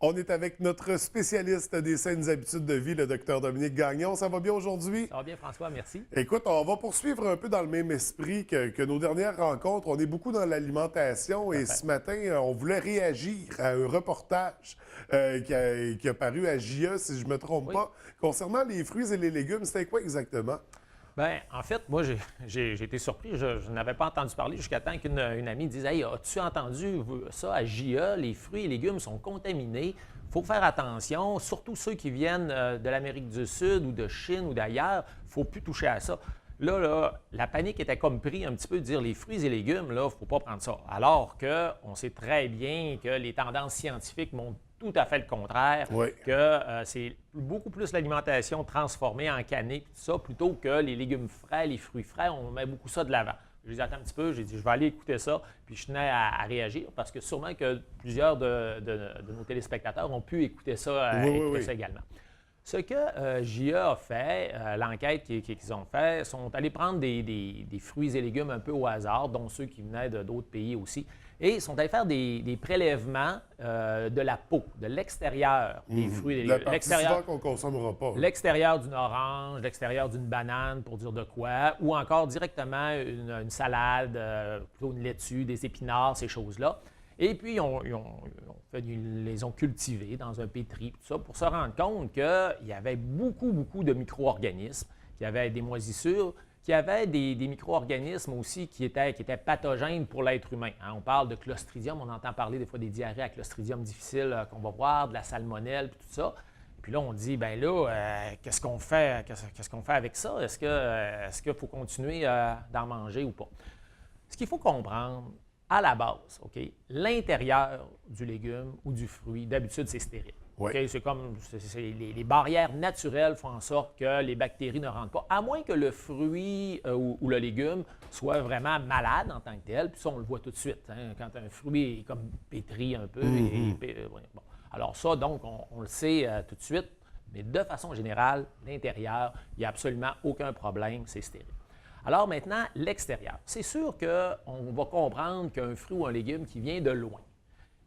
On est avec notre spécialiste des saines habitudes de vie, le docteur Dominique Gagnon. Ça va bien aujourd'hui? Ça va bien, François, merci. Écoute, on va poursuivre un peu dans le même esprit que nos dernières rencontres. On est beaucoup dans l'alimentation et ce matin, on voulait réagir à un reportage qui a paru à JE, si je ne me trompe pas, concernant les fruits et les légumes. C'était quoi exactement? Bien, en fait, moi, j'ai été surpris. Je n'avais pas entendu parler jusqu'à temps qu'une amie dise « Hey, as-tu entendu ça à JE? Les fruits et légumes sont contaminés. Il faut faire attention, surtout ceux qui viennent de l'Amérique du Sud ou de Chine ou d'ailleurs. Il ne faut plus toucher à ça. » Là, la panique était comme prise un petit peu de dire les fruits et légumes, là, il ne faut pas prendre ça. Alors qu'on sait très bien que les tendances scientifiques montrent tout à fait le contraire, que c'est beaucoup plus l'alimentation transformée en canné, tout ça, plutôt que les légumes frais, les fruits frais, on met beaucoup ça de l'avant. Je les attends un petit peu, j'ai dit je vais aller écouter ça, puis je tenais à réagir parce que sûrement que plusieurs de nos téléspectateurs ont pu écouter ça, ça également. Ce que JE a fait, l'enquête qu'ils ont fait, sont allés prendre des fruits et légumes un peu au hasard, dont ceux qui venaient d'autres pays aussi, et sont allés faire des prélèvements de la peau, de l'extérieur des fruits et légumes. L'extérieur qu'on ne consommera pas. L'extérieur d'une orange, l'extérieur d'une banane, pour dire de quoi, ou encore directement une salade, plutôt une laitue, des épinards, ces choses-là. Et puis, ils les ont cultivés dans un pétri, tout ça, pour se rendre compte qu'il y avait beaucoup de micro-organismes, qu'il y avait des moisissures, qu'il y avait des micro-organismes aussi qui étaient pathogènes pour l'être humain. Hein, on parle de Clostridium, on entend parler des fois des diarrhées à Clostridium difficile qu'on va voir, de la salmonelle, puis tout ça. Puis là, on dit, bien là, qu'est-ce qu'on fait? Qu'est-ce qu'on fait avec ça? Est-ce qu'il faut continuer d'en manger ou pas? Ce qu'il faut comprendre, à la base, OK, l'intérieur du légume ou du fruit, d'habitude, c'est stérile. Okay? C'est comme les barrières naturelles font en sorte que les bactéries ne rentrent pas, à moins que le fruit ou le légume soit vraiment malade en tant que tel. Puis ça, on le voit tout de suite. Hein, quand un fruit est comme pétri un peu. Bon. Alors ça, donc, on le sait tout de suite. Mais de façon générale, l'intérieur, il n'y a absolument aucun problème, c'est stérile. Alors maintenant, l'extérieur. C'est sûr qu'on va comprendre qu'un fruit ou un légume qui vient de loin,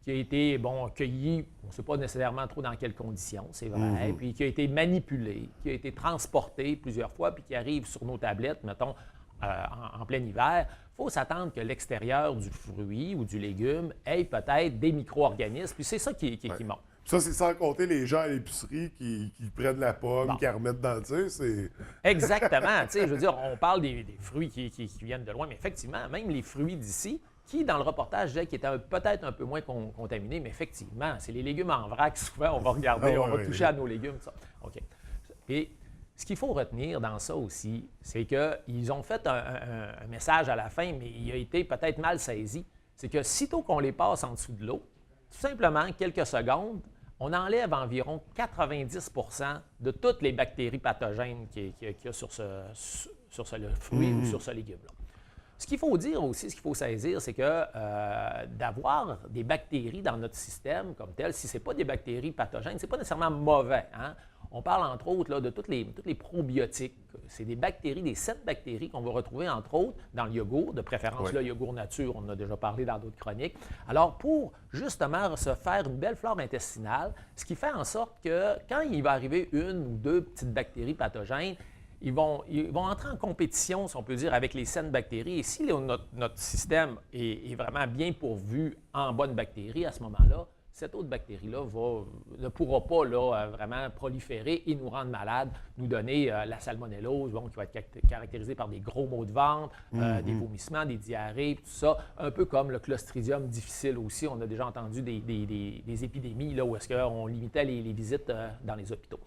qui a été cueilli, on ne sait pas nécessairement trop dans quelles conditions, c'est vrai, puis qui a été manipulé, qui a été transporté plusieurs fois, puis qui arrive sur nos tablettes, mettons, en plein hiver, il faut s'attendre que l'extérieur du fruit ou du légume ait peut-être des micro-organismes, puis c'est ça qui manque. Ça, c'est sans compter les gens à l'épicerie qui prennent la pomme, qui la remettent dans le tir, c'est... Exactement. Je veux dire, on parle des fruits qui viennent de loin, mais effectivement, même les fruits d'ici, qui, dans le reportage, disaient qu'ils étaient peut-être un peu moins contaminés, mais effectivement, c'est les légumes en vrac, souvent, on va regarder, on va toucher à nos légumes, ça. OK. Et ce qu'il faut retenir dans ça aussi, c'est qu'ils ont fait un message à la fin, mais il a été peut-être mal saisi. C'est que sitôt qu'on les passe en dessous de l'eau, tout simplement, quelques secondes, on enlève environ 90 de toutes les bactéries pathogènes qu'il y a sur ce fruit ou sur ce légume-là. Ce qu'il faut dire aussi, ce qu'il faut saisir, c'est que d'avoir des bactéries dans notre système comme tel, si ce n'est pas des bactéries pathogènes, ce n'est pas nécessairement mauvais. Hein? On parle entre autres là, de toutes les probiotiques. C'est des bactéries, des 7 bactéries qu'on va retrouver entre autres dans le yogourt, de préférence le yogourt nature, on en a déjà parlé dans d'autres chroniques. Alors pour justement se faire une belle flore intestinale, ce qui fait en sorte que quand il va arriver une ou deux petites bactéries pathogènes, ils vont entrer en compétition, si on peut dire, avec les saines bactéries. Et si notre système est vraiment bien pourvu en bonnes bactéries, à ce moment-là, cette autre bactérie-là ne pourra pas vraiment proliférer et nous rendre malades, nous donner la salmonellose, qui va être caractérisée par des gros maux de ventre, des vomissements, des diarrhées, tout ça, un peu comme le Clostridium difficile aussi. On a déjà entendu des épidémies là, où est-ce qu'on limitait les visites dans les hôpitaux.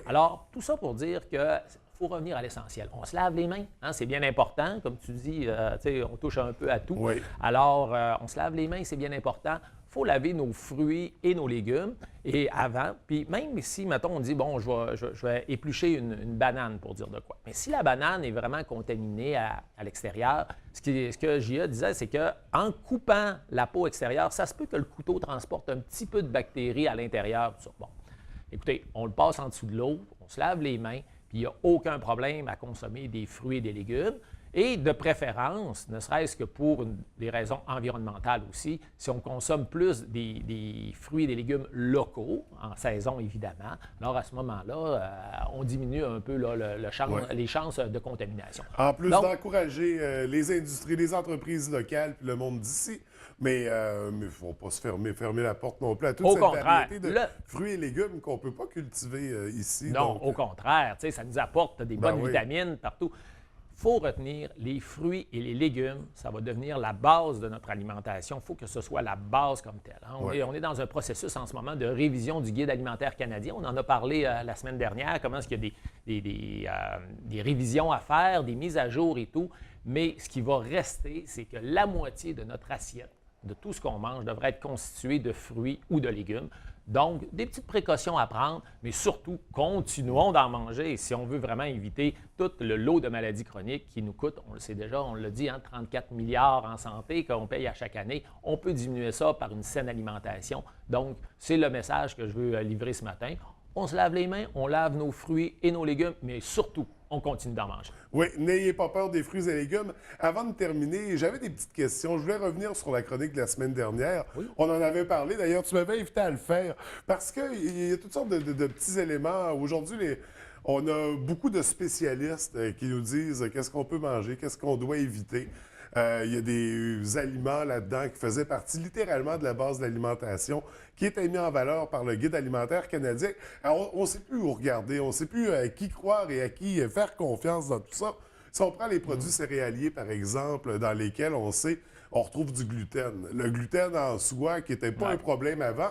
Alors, tout ça pour dire que il faut revenir à l'essentiel. On se lave les mains, hein, c'est bien important. Comme tu dis, on touche un peu à tout. Alors, on se lave les mains, c'est bien important. Il faut laver nos fruits et nos légumes et avant. Puis même si, mettons, on dit, bon, je vais éplucher une banane pour dire de quoi. Mais si la banane est vraiment contaminée à l'extérieur, ce que JE disait, c'est qu'en coupant la peau extérieure, ça se peut que le couteau transporte un petit peu de bactéries à l'intérieur. Bon, écoutez, on le passe en dessous de l'eau, on se lave les mains, puis il n'y a aucun problème à consommer des fruits et des légumes. Et de préférence, ne serait-ce que pour des raisons environnementales aussi, si on consomme plus des fruits et des légumes locaux, en saison évidemment, alors à ce moment-là, on diminue un peu là, les chances de contamination. En plus d'encourager les industries, les entreprises locales puis le monde d'ici. Mais il ne faut pas se fermer la porte non plus à toute cette variété de fruits et légumes qu'on ne peut pas cultiver ici. Non, donc, au contraire, ça nous apporte des bonnes vitamines partout. Il faut retenir, les fruits et les légumes, ça va devenir la base de notre alimentation. Il faut que ce soit la base comme telle. Hein. On est dans un processus en ce moment de révision du Guide alimentaire canadien. On en a parlé la semaine dernière, comment est-ce qu'il y a des révisions à faire, des mises à jour et tout. Mais ce qui va rester, c'est que la moitié de notre assiette, de tout ce qu'on mange, devrait être constitué de fruits ou de légumes. Donc, des petites précautions à prendre, mais surtout, continuons d'en manger si on veut vraiment éviter tout le lot de maladies chroniques qui nous coûtent, on le sait déjà, on l'a dit, 34 milliards en santé qu'on paye à chaque année. On peut diminuer ça par une saine alimentation. Donc, c'est le message que je veux livrer ce matin. On se lave les mains, on lave nos fruits et nos légumes, mais surtout, on continue d'en manger. Oui, n'ayez pas peur des fruits et légumes. Avant de terminer, j'avais des petites questions. Je voulais revenir sur la chronique de la semaine dernière. Oui. On en avait parlé. D'ailleurs, tu m'avais invité à le faire parce qu'il y a toutes sortes de petits éléments. Aujourd'hui, on a beaucoup de spécialistes qui nous disent qu'est-ce qu'on peut manger, qu'est-ce qu'on doit éviter. Il y a des aliments là-dedans qui faisaient partie littéralement de la base de l'alimentation, qui étaient mis en valeur par le Guide alimentaire canadien. Alors, on ne sait plus où regarder, on ne sait plus à qui croire et à qui faire confiance dans tout ça. Si on prend les produits céréaliers, par exemple, dans lesquels on sait on retrouve du gluten. Le gluten en soi, qui n'était pas un problème avant,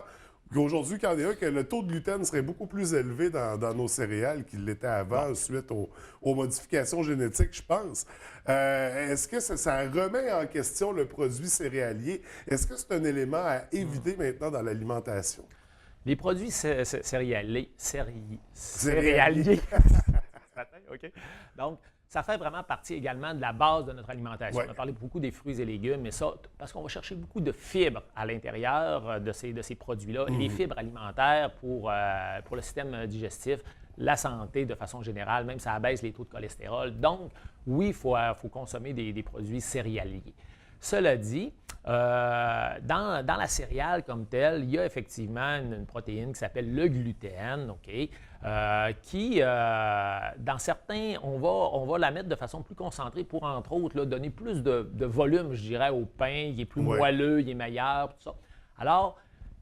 aujourd'hui, quand il y a que le taux de gluten serait beaucoup plus élevé dans nos céréales qu'il l'était avant, suite aux modifications génétiques, je pense. Est-ce que ça remet en question le produit céréalier? Est-ce que c'est un élément à éviter maintenant dans l'alimentation? Les produits céréaliers. OK. Donc, ça fait vraiment partie également de la base de notre alimentation. On a parlé beaucoup des fruits et légumes, mais ça, parce qu'on va chercher beaucoup de fibres à l'intérieur de ces produits-là. Les fibres alimentaires pour le système digestif, la santé de façon générale, même ça abaisse les taux de cholestérol. Donc, oui, il faut consommer des produits céréaliers. Cela dit, dans la céréale comme telle, il y a effectivement une protéine qui s'appelle le gluten, OK, qui, dans certains, on va la mettre de façon plus concentrée pour, entre autres, là, donner plus de volume, je dirais, au pain. Il est plus moelleux, il est meilleur, tout ça. Alors,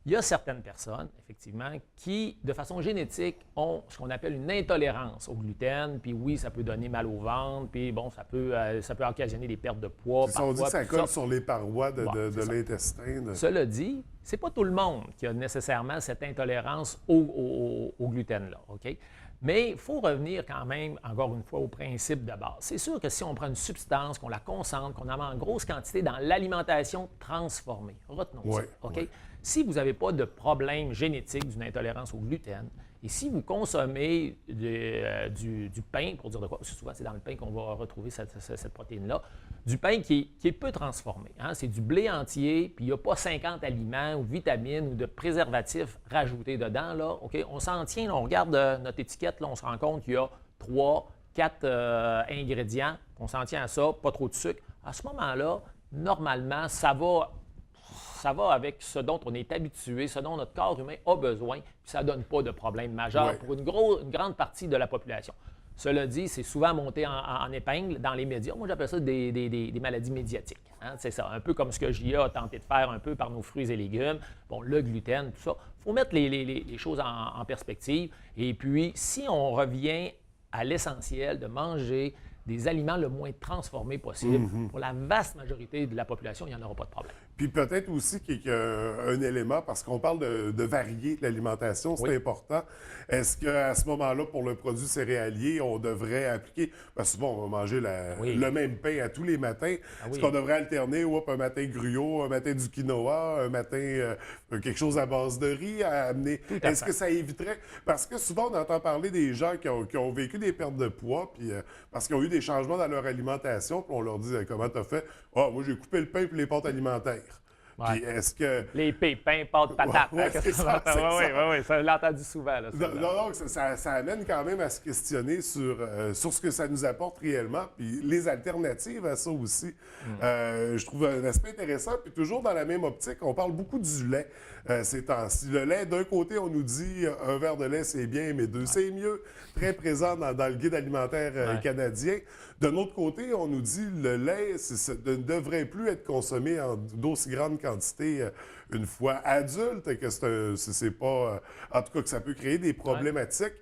il y a certaines personnes, effectivement, qui, de façon génétique, ont ce qu'on appelle une intolérance au gluten. Puis oui, ça peut donner mal au ventre, puis bon, ça peut occasionner des pertes de poids. On dit que ça colle sur les parois de l'intestin. Cela dit, c'est pas tout le monde qui a nécessairement cette intolérance au gluten-là, OK? Mais il faut revenir quand même, encore une fois, au principe de base. C'est sûr que si on prend une substance, qu'on la concentre, qu'on en met en grosse quantité dans l'alimentation transformée, retenons ça, OK? Si vous n'avez pas de problème génétique d'une intolérance au gluten, et si vous consommez du pain, pour dire de quoi, parce que souvent c'est dans le pain qu'on va retrouver cette protéine-là, du pain qui est peu transformé. Hein? C'est du blé entier, puis il n'y a pas 50 aliments ou vitamines ou de préservatifs rajoutés dedans. Là, OK? On s'en tient, là, on regarde notre étiquette, là, on se rend compte qu'il y a 3, 4 ingrédients, on s'en tient à ça, pas trop de sucre. À ce moment-là, normalement, ça va avec ce dont on est habitué, ce dont notre corps humain a besoin, puis ça ne donne pas de problème majeur pour une grande partie de la population. Cela dit, c'est souvent monté en épingle dans les médias. Moi, j'appelle ça des maladies médiatiques. Hein? C'est ça, un peu comme ce que JA a tenté de faire un peu par nos fruits et légumes. Bon, le gluten, tout ça. Il faut mettre les choses en perspective. Et puis, si on revient à l'essentiel de manger des aliments le moins transformés possible, pour la vaste majorité de la population, il n'y en aura pas de problème. Puis peut-être aussi qu'il y a un élément, parce qu'on parle de varier l'alimentation, c'est important. Est-ce qu'à ce moment-là, pour le produit céréalier, on devrait appliquer... Parce que souvent, on va manger le même pain à tous les matins. Est-ce qu'on devrait alterner un matin gruau, un matin du quinoa, un matin quelque chose à base de riz à amener? Est-ce que ça éviterait... Parce que souvent, on entend parler des gens qui ont vécu des pertes de poids, puis parce qu'ils ont eu des changements dans leur alimentation, puis on leur dit comment t'as fait? Ah, moi, j'ai coupé le pain et les pâtes alimentaires. Ouais. Puis est-ce que... Les pépins, pâte patate. Ouais, c'est ça, c'est ça. Oui, ça, je l'ai entendu souvent. Là, Non, ça amène quand même à se questionner sur ce que ça nous apporte réellement, puis les alternatives à ça aussi. Je trouve un aspect intéressant, puis toujours dans la même optique, on parle beaucoup du lait ces temps-ci. Le lait, d'un côté, on nous dit un verre de lait, c'est bien, mais deux, c'est mieux. Très présent dans le guide alimentaire canadien. D'un autre côté, on nous dit le lait ne devrait plus être consommé en d'aussi grande quantité une fois adulte, que c'est pas... en tout cas, que ça peut créer des problématiques.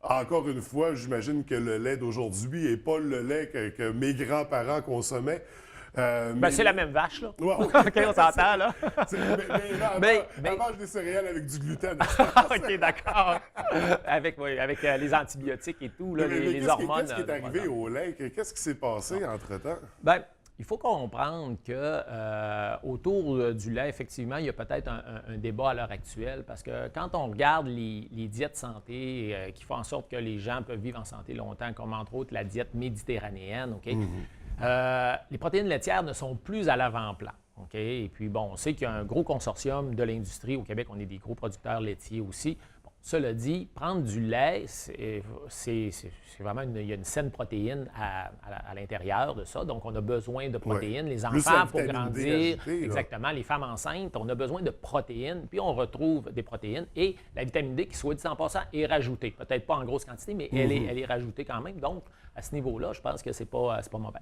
Encore une fois, j'imagine que le lait d'aujourd'hui n'est pas le lait que mes grands-parents consommaient. C'est la même vache, là. Ouais, OK, on s'entend, là. Elle mange des céréales avec du gluten. OK, d'accord. Avec les antibiotiques et tout, là, les hormones. Qu'est-ce qui est arrivé au lait? Qu'est-ce qui s'est passé entre-temps? Bien, il faut comprendre que autour du lait, effectivement, il y a peut-être un débat à l'heure actuelle parce que quand on regarde les diètes santé qui font en sorte que les gens peuvent vivre en santé longtemps, comme entre autres la diète méditerranéenne, OK? Les protéines laitières ne sont plus à l'avant-plan. OK? Et puis, bon, on sait qu'il y a un gros consortium de l'industrie. Au Québec, on est des gros producteurs laitiers aussi. Bon, cela dit, prendre du lait, c'est vraiment il y a une saine protéine à l'intérieur de ça. Donc, on a besoin de protéines. Les enfants, pour grandir, exactement, les femmes enceintes, on a besoin de protéines. Puis, on retrouve des protéines. Et la vitamine D, qui, soit dit en passant, est rajoutée. Peut-être pas en grosse quantité, mais elle est rajoutée quand même. Donc, à ce niveau-là, je pense que c'est pas mauvais.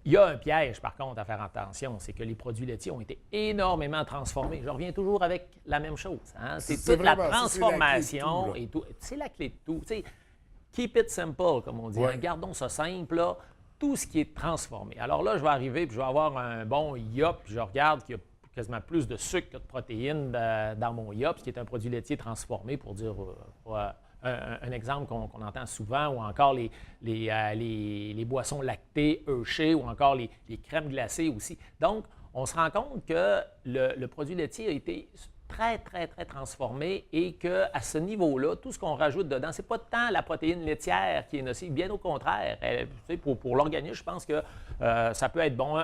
Il y a un piège, par contre, à faire attention, c'est que les produits laitiers ont été énormément transformés. Je reviens toujours avec la même chose. Hein? C'est toute la transformation et tout. C'est la clé de tout. T'sais, keep it simple, comme on dit. Hein? Gardons ça simple, là. Tout ce qui est transformé. Alors là, je vais arriver puis je vais avoir un bon yop, puis je regarde qu'il y a quasiment plus de sucre que de protéines dans mon yop, ce qui est un produit laitier transformé, pour dire... un exemple qu'on entend souvent, ou encore les boissons lactées, Hershey, ou encore les crèmes glacées aussi. Donc, on se rend compte que le produit laitier a été très, très, très transformé et qu'à ce niveau-là, tout ce qu'on rajoute dedans, c'est pas tant la protéine laitière qui est nocive, bien au contraire. Pour l'organisme, je pense que ça peut être bon.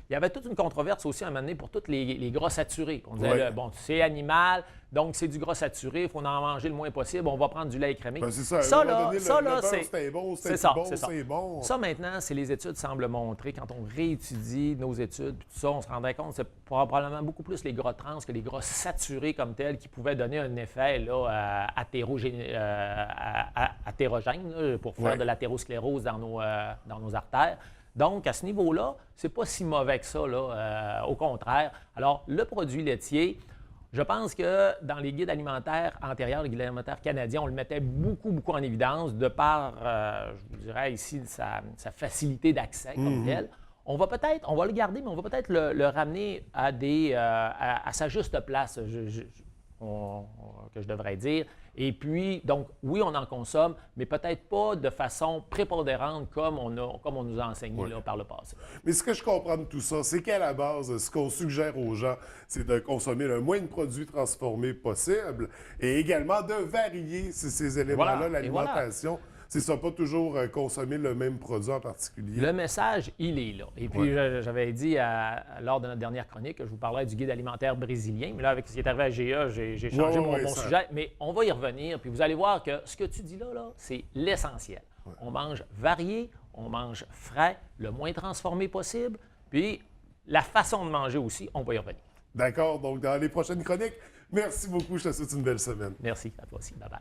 Il y avait toute une controverse aussi à un moment donné pour tous les gras saturés. On disait, bon, c'est animal, donc c'est du gras saturé, il faut en manger le moins possible, on va prendre du lait écrémé. Ben, c'est ça. C'était bon, c'est bon. Ça, maintenant, c'est les études semblent montrer, quand on réétudie nos études, puis tout ça, on se rendrait compte que c'est probablement beaucoup plus les gras trans que les gras saturés comme tels qui pouvaient donner un effet là, athérogène là, pour faire de l'athérosclérose dans nos artères. Donc, à ce niveau-là, c'est pas si mauvais que ça, là, au contraire. Alors, le produit laitier, je pense que dans les guides alimentaires antérieurs, les guides alimentaires canadiens, on le mettait beaucoup, beaucoup en évidence de par, je vous dirais ici, sa facilité d'accès comme tel. On va le garder, mais on va peut-être le ramener à sa juste place, que je devrais dire. Et puis, donc, oui, on en consomme, mais peut-être pas de façon prépondérante comme on nous a enseigné là, par le passé. Mais ce que je comprends de tout ça, c'est qu'à la base, ce qu'on suggère aux gens, c'est de consommer le moins de produits transformés possible et également de varier ces éléments-là, l'alimentation. C'est ça, pas toujours consommer le même produit en particulier. Le message, il est là. Et puis, j'avais dit lors de notre dernière chronique que je vous parlais du guide alimentaire brésilien. Mais là, avec ce qui est arrivé à GA, j'ai changé mon sujet. Mais on va y revenir. Puis vous allez voir que ce que tu dis là c'est l'essentiel. Ouais. On mange varié, on mange frais, le moins transformé possible. Puis la façon de manger aussi, on va y revenir. D'accord. Donc, dans les prochaines chroniques, merci beaucoup. Je te souhaite une belle semaine. Merci à toi aussi. Bye-bye.